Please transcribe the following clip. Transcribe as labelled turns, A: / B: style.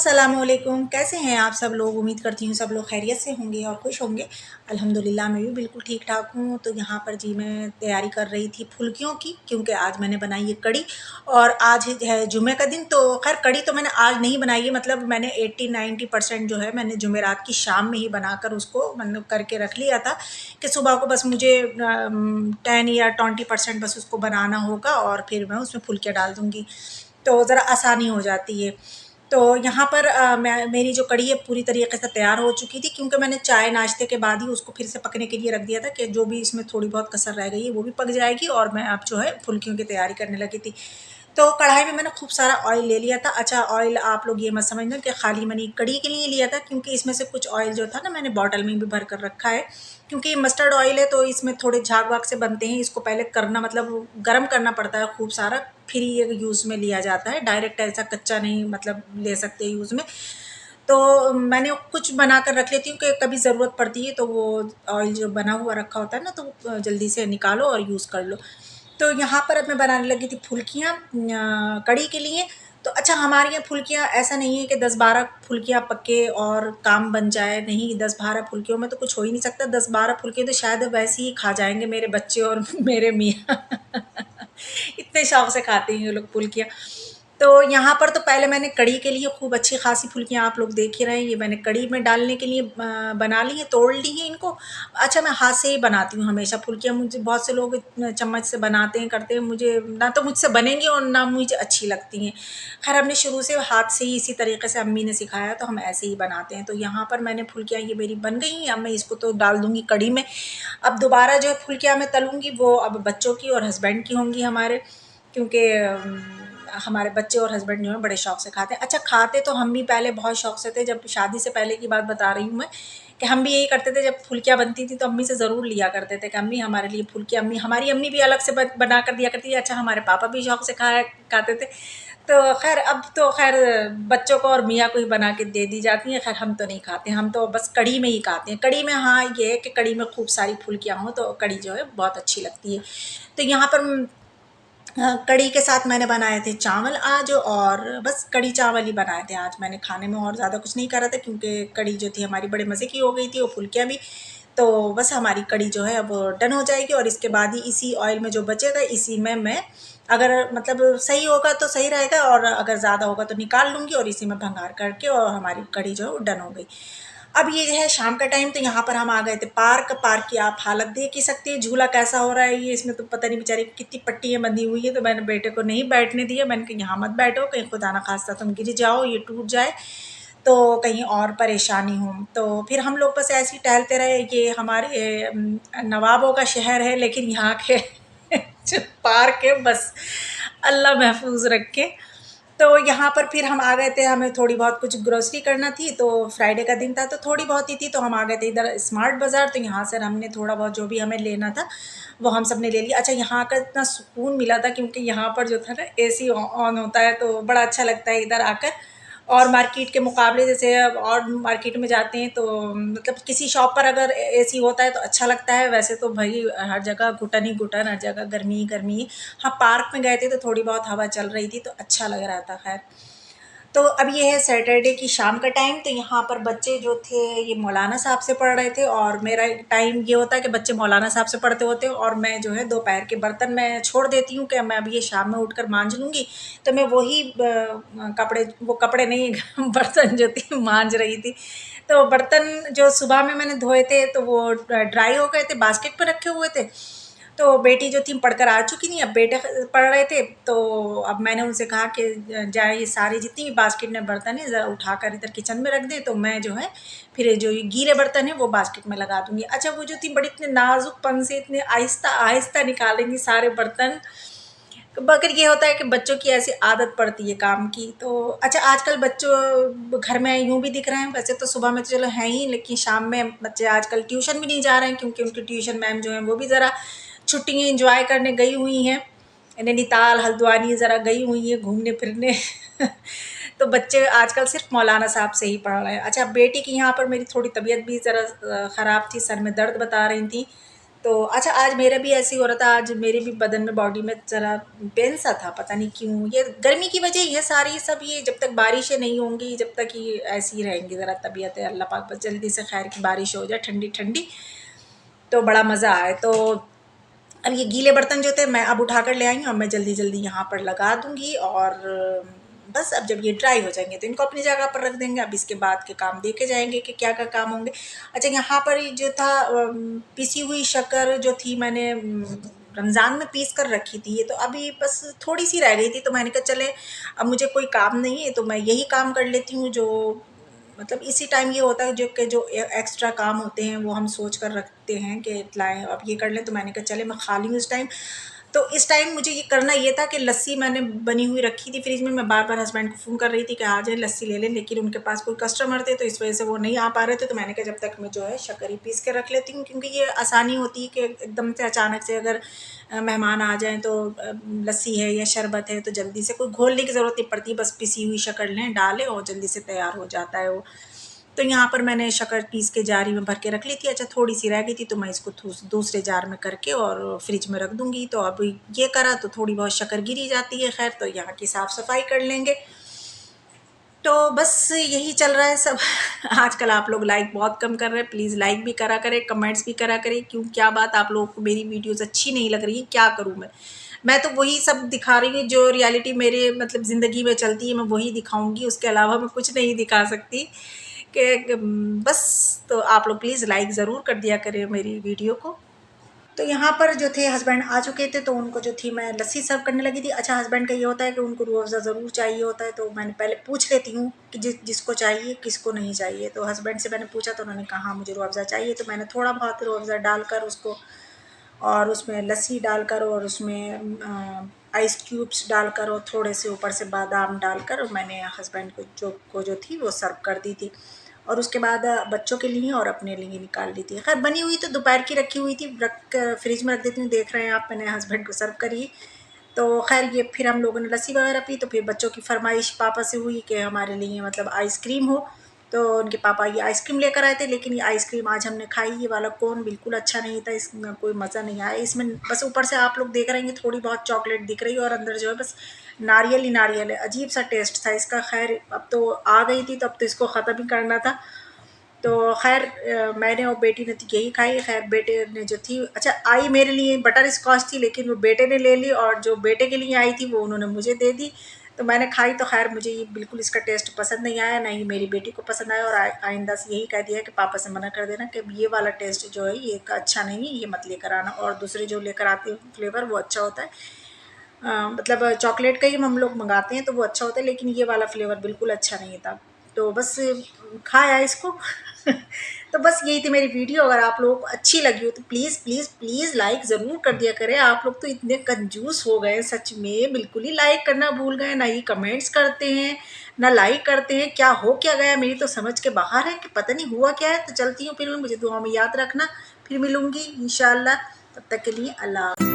A: अस्सलामुअलैकुम। कैसे हैं आप सब लोग? उम्मीद करती हूँ सब लोग खैरियत से होंगे और खुश होंगे। अल्हम्दुलिल्लाह मैं भी बिल्कुल ठीक-ठाक हूँ। तो यहाँ पर जी मैं तैयारी कर रही थी फुल्कियों की, क्योंकि आज मैंने बनाई है कढ़ी और आज है जुमे का दिन। तो ख़ैर कढ़ी तो मैंने आज नहीं बनाई है, मतलब मैंने 80-90% जो है मैंने जुमेरात की शाम में ही बनाकर उसको मतलब करके रख लिया था कि सुबह को बस मुझे 10 या 20% बस उसको बनाना होगा और फिर मैं उसमें फुल्कियाँ डाल दूँगी, तो ज़रा आसानी हो जाती है। तो यहाँ पर मेरी जो कढ़ी है पूरी तरीके से तैयार हो चुकी थी, क्योंकि मैंने चाय नाश्ते के बाद ही उसको फिर से पकने के लिए रख दिया था कि जो भी इसमें थोड़ी बहुत कसर रह गई है वो भी पक जाएगी और मैं अब जो है फुल्कियों की तैयारी करने लगी थी। तो कढ़ाई में मैंने खूब सारा ऑयल ले लिया था। अच्छा, ऑयल आप लोग ये मत समझना कि खाली मैंने कढ़ी के लिए लिया था, क्योंकि इसमें से कुछ ऑयल जो था ना मैंने बॉटल में भी भर कर रखा है, क्योंकि ये मस्टर्ड ऑयल है तो इसमें थोड़े झाग-वाग से बनते हैं। इसको पहले करना मतलब गरम करना पड़ता है खूब सारा, फिर ये यूज़ में लिया जाता है। डायरेक्ट ऐसा कच्चा नहीं मतलब ले सकते यूज़ में। तो मैंने कुछ बना कर रख लेती हूँ कि कभी ज़रूरत पड़ती है तो वो ऑयल जो बना हुआ रखा होता है ना, तो जल्दी से निकालो और यूज़ कर लो। तो यहाँ पर अब मैं बनाने लगी थी फुल्कियाँ कढ़ी के लिए। तो अच्छा, हमारे यहाँ फुल्कियाँ ऐसा नहीं है कि 10-12 फुल्कियाँ पके और काम बन जाए, नहीं, 10-12 फुल्कियों में तो कुछ हो ही नहीं सकता। 10-12 फुल्कियाँ तो शायद वैसे ही खा जाएँगे मेरे बच्चे और मेरे मियाँ। इतने शौक से खाते हैं ये लोग फुल्कियाँ। तो यहाँ पर तो पहले मैंने कढ़ी के लिए खूब अच्छी खासी फुल्कियाँ आप लोग देख ही रहे हैं, ये मैंने कढ़ी में डालने के लिए बना ली हैं, तोड़ ली हैं इनको। अच्छा, मैं हाथ से ही बनाती हूँ हमेशा फुल्कियाँ। मुझे बहुत से लोग चम्मच से बनाते हैं, करते हैं, मुझे ना तो मुझसे बनेंगी और ना मुझे अच्छी लगती हैं। खैर हमने शुरू से हाथ से ही इसी तरीके से अम्मी ने सिखाया तो हम ऐसे ही बनाते हैं। तो यहाँ पर मैंने फुल्कियाँ ये मेरी बन गई हैं, अब मैं इसको तो डाल दूँगी कढ़ी में। अब दोबारा जो है फुल्कियाँ मैं तलूँगी वो अब बच्चों की और हस्बैंड की होंगी हमारे, क्योंकि हमारे बच्चे और हस्बैंड जो हैं बड़े शौक से खाते हैं। अच्छा, खाते तो हम भी पहले बहुत शौक से थे, जब शादी से पहले की बात बता रही हूँ मैं, कि हम भी यही करते थे। जब फुल्कियाँ बनती थी तो अम्मी से ज़रूर लिया करते थे कि अम्मी हमारे लिए फुल्कियाँ, अम्मी हमारी अम्मी भी अलग से बना कर दिया करती थी। अच्छा, हमारे पापा भी शौक से खाया खाते थे। तो खैर अब तो खैर बच्चों को और मियाँ को ही बना के दे दी जाती हैं। खैर हम तो नहीं खाते, हम तो बस कढ़ी में ही खाते हैं। कढ़ी में हाँ ये है कि कढ़ी में खूब सारी फुल्कियाँ हों तो कढ़ी जो है बहुत अच्छी लगती है। तो यहाँ पर कढ़ी के साथ मैंने बनाए थे चावल आज, और बस कढ़ी चावल ही बनाए थे आज मैंने खाने में, और ज़्यादा कुछ नहीं करा था, क्योंकि कढ़ी जो थी हमारी बड़े मज़े की हो गई थी और फुल्कियाँ भी। तो बस हमारी कढ़ी जो है अब डन हो जाएगी और इसके बाद ही इसी ऑयल में जो बचेगा इसी में मैं, अगर मतलब सही होगा तो सही रहेगा और अगर ज़्यादा होगा तो निकाल लूँगी और इसी में भंगार करके और हमारी कढ़ी जो है वो डन हो गई। अब ये है शाम का टाइम, तो यहाँ पर हम आ गए थे पार्क। पार्क की आप हालत देख ही सकती है, झूला कैसा हो रहा है ये, इसमें तो पता नहीं बेचारी कितनी पट्टियाँ बंधी हुई है। तो मैंने बेटे को नहीं बैठने दिया, मैंने कहा यहाँ मत बैठो, कहीं खुदा ना खास्ता तुम गिर जाओ, ये टूट जाए तो कहीं और परेशानी हो। तो फिर हम लोग बस ऐसे ही टहलते रहे। ये हमारे नवाबों का शहर है, लेकिन यहाँ के जो पार्क है बस अल्लाह महफूज रखे। तो यहाँ पर फिर हम आ गए थे, हमें थोड़ी बहुत कुछ ग्रोसरी करना थी, तो फ्राइडे का दिन था तो थोड़ी बहुत ही थी, तो हम आ गए थे इधर स्मार्ट बाज़ार। तो यहाँ से हमने थोड़ा बहुत जो भी हमें लेना था वो हम सब ने ले लिया। अच्छा, यहाँ का इतना सुकून मिला था, क्योंकि यहाँ पर जो था ना एसी ऑन होता है तो बड़ा अच्छा लगता है इधर आकर। और मार्केट के मुकाबले जैसे अब और मार्केट में जाते हैं तो मतलब किसी शॉप पर अगर एसी होता है तो अच्छा लगता है, वैसे तो भाई हर जगह घुटन ही घुटन, हर जगह गर्मी ही गर्मी है। हाँ, पार्क में गए थे तो थोड़ी बहुत हवा चल रही थी तो अच्छा लग रहा था। खैर, तो अब ये है सैटरडे की शाम का टाइम। तो यहाँ पर बच्चे जो थे ये मौलाना साहब से पढ़ रहे थे, और मेरा टाइम ये होता है कि बच्चे मौलाना साहब से पढ़ते होते हैं और मैं जो है दोपहर के बर्तन मैं छोड़ देती हूँ कि मैं अब ये शाम में उठकर मांज लूँगी। तो मैं वही कपड़े, वो कपड़े नहीं बर्तन जो थी मांज रही थी। तो बर्तन जो सुबह में मैंने धोए थे तो वो ड्राई हो गए थे, बास्केट पर रखे हुए थे। तो बेटी जो थी पढ़कर आ चुकी थी, अब बेटे पढ़ रहे थे। तो अब मैंने उनसे कहा कि जाए ये सारे जितनी भी बास्केट में बर्तन है ज़रा उठाकर इधर किचन में रख दें, तो मैं जो है फिर जो ये गीले बर्तन है वो बास्केट में लगा दूँगी। अच्छा, वो जो थी बड़ी इतने नाज़ुकपन से इतने आहिस्ता-आहिस्ता निकालेंगी सारे बर्तन। मगर ये होता है कि बच्चों की ऐसी आदत पड़ती है काम की। तो अच्छा, आजकल बच्चों घर में यूँ भी दिख रहे हैं, वैसे तो सुबह में तो चलो हैं ही, लेकिन शाम में बच्चे आजकल ट्यूशन भी नहीं जा रहे हैं, क्योंकि उनकी ट्यूशन मैम जो हैं वो भी ज़रा छुट्टियाँ एंजॉय करने गई हुई हैं, नैनीताल हल्द्वानी ज़रा गई हुई हैं घूमने फिरने। तो बच्चे आजकल सिर्फ मौलाना साहब से ही पढ़ रहे हैं। अच्छा, बेटी की यहाँ पर मेरी थोड़ी तबीयत भी ज़रा ख़राब थी, सर में दर्द बता रही थी, तो अच्छा, आज मेरा भी ऐसे ही हो रहा था, आज मेरे भी बदन में, बॉडी में ज़रा पेन सा था, पता नहीं क्यों। ये गर्मी की वजह, ये सारी सब, ये जब तक बारिशें नहीं होंगी, जब तक ये ऐसी ही रहेंगी ज़रा तबीयतें, अल्लाह पाक बस जल्दी से खैर की बारिश हो जाए ठंडी ठंडी, तो बड़ा मज़ा आए। तो अब ये गीले बर्तन जो थे मैं अब उठा कर ले आई हूँ, अब मैं जल्दी जल्दी यहाँ पर लगा दूँगी, और बस अब जब ये ड्राई हो जाएंगे तो इनको अपनी जगह पर रख देंगे। अब इसके बाद के काम देखे जाएंगे कि क्या क्या काम होंगे। अच्छा, यहाँ पर जो था पिसी हुई शक्कर जो थी, मैंने रमज़ान में पीस कर रखी थी, ये तो अभी बस थोड़ी सी रह गई थी, तो मैंने कहा चले अब मुझे कोई काम नहीं है तो मैं यही काम कर लेती हूँ, जो मतलब इसी टाइम ये होता है जो कि जो एक्स्ट्रा काम होते हैं वो हम सोच कर रखते हैं कि लाएँ अब ये कर लें। तो मैंने कहा चले मैं खा लूँ इस टाइम। तो इस टाइम मुझे ये करना ये था कि लस्सी मैंने बनी हुई रखी थी फ्रिज में। मैं बार बार हस्बैंड को फ़ोन कर रही थी कि आ जाए लस्सी ले लें, लेकिन उनके पास कोई कस्टमर थे तो इस वजह से वो नहीं आ पा रहे थे। तो मैंने कहा जब तक मैं जो है शक्कर ही पीस के रख लेती हूँ, क्योंकि ये आसानी होती है कि एकदम से अचानक से अगर मेहमान आ जाएँ तो लस्सी है या शरबत है तो जल्दी से कोई घोलने की ज़रूरत नहीं पड़ती, बस पिसी हुई शक्कर लें, डालें और जल्दी से तैयार हो जाता है वो। तो यहाँ पर मैंने शक्कर पीस के जारी में भर के रख ली थी। अच्छा, थोड़ी सी रह गई थी तो मैं इसको दूसरे जार में करके और फ्रिज में रख दूँगी। तो अब ये करा तो थोड़ी बहुत शक्कर गिरी जाती है, खैर तो यहाँ की साफ़ सफाई कर लेंगे। तो बस यही चल रहा है सब। आजकल आप लोग लाइक बहुत कम कर रहे हैं, प्लीज़ लाइक भी करा करें, कमेंट्स भी करा करें। क्यों, क्या बात आप लोगों को मेरी वीडियोज़ अच्छी नहीं लग रही है, क्या करूँ मैं तो वही सब दिखा रही हूँ जो रियलिटी मेरे मतलब ज़िंदगी में चलती है, मैं वही दिखाऊँगी, उसके अलावा मैं कुछ नहीं दिखा सकती कि बस। तो आप लोग प्लीज़ लाइक ज़रूर कर दिया करें मेरी वीडियो को। तो यहाँ पर जो थे हस्बैंड आ चुके थे, तो उनको जो थी मैं लस्सी सर्व करने लगी थी। अच्छा, हस्बैंड का ये होता है कि उनको रूह अफ़ज़ा ज़रूर चाहिए होता है, तो मैंने पहले पूछ लेती हूँ कि जिसको चाहिए किसको नहीं चाहिए। तो हस्बैंड से मैंने पूछा तो उन्होंने कहा हाँ मुझे रूह अफ़ज़ा चाहिए। तो मैंने थोड़ा बहुत रूह अफ़ज़ा डालकर उसको, और उसमें लस्सी डालकर, और उसमें आइस क्यूब्स डालकर, और थोड़े से ऊपर से बादाम डालकर मैंने हस्बैंड को जो थी वो सर्व कर दी थी। और उसके बाद बच्चों के लिए और अपने लिए निकाल ली थी। खैर बनी हुई तो दोपहर की रखी हुई थी, फ्रिज में रख देती हूँ। देख रहे हैं आप, मैंने हस्बैंड को सर्व करी। तो खैर ये फिर हम लोगों ने लस्सी वगैरह पी, तो फिर बच्चों की फरमाइश पापा से हुई कि हमारे लिए मतलब आइसक्रीम हो। तो उनके पापा ये आइसक्रीम लेकर आए थे, लेकिन ये आइसक्रीम आज हमने खाई, ये वाला कोन बिल्कुल अच्छा नहीं था, इसमें कोई मज़ा नहीं आया। इसमें बस ऊपर से आप लोग देख रहे हैं थोड़ी बहुत चॉकलेट दिख रही है, और अंदर जो है बस नारियल ही नारियल है, अजीब सा टेस्ट था इसका। खैर अब तो आ गई थी तो अब तो इसको ख़त्म ही करना था। तो खैर मैंने और बेटी ने तो यही खाई। खैर बेटे ने जो थी, अच्छा आई मेरे लिए बटर स्कॉच थी, लेकिन वो बेटे ने ले ली, और जो बेटे के लिए आई थी वो उन्होंने मुझे दे दी। तो मैंने खाई, तो खैर मुझे ये बिल्कुल इसका टेस्ट पसंद नहीं आया, ना ही मेरी बेटी को पसंद आया। और आइंदा से यही कह दिया कि पापा से मना कर देना कि ये वाला टेस्ट जो है ये अच्छा नहीं है, ये मत लेकर आना। और दूसरे जो लेकर आते हैं फ्लेवर वो अच्छा होता है, मतलब चॉकलेट का ही हम लोग मंगाते हैं तो वो अच्छा होता है, लेकिन ये वाला फ्लेवर बिल्कुल अच्छा नहीं था। तो बस खाया इसको। तो बस यही थी मेरी वीडियो। अगर आप लोगों को अच्छी लगी हो तो प्लीज़ प्लीज़ प्लीज़ लाइक ज़रूर कर दिया करें। आप लोग तो इतने कंजूस हो गए सच में, बिल्कुल ही लाइक करना भूल गए, ना ही कमेंट्स करते हैं ना लाइक करते हैं। क्या हो क्या गया, मेरी तो समझ के बाहर है कि पता नहीं हुआ क्या है। तो चलती हूँ फिर, मुझे दुआ में याद रखना, फिर मिलूँगी इंशाअल्लाह। तब तक के लिए अल्लाह।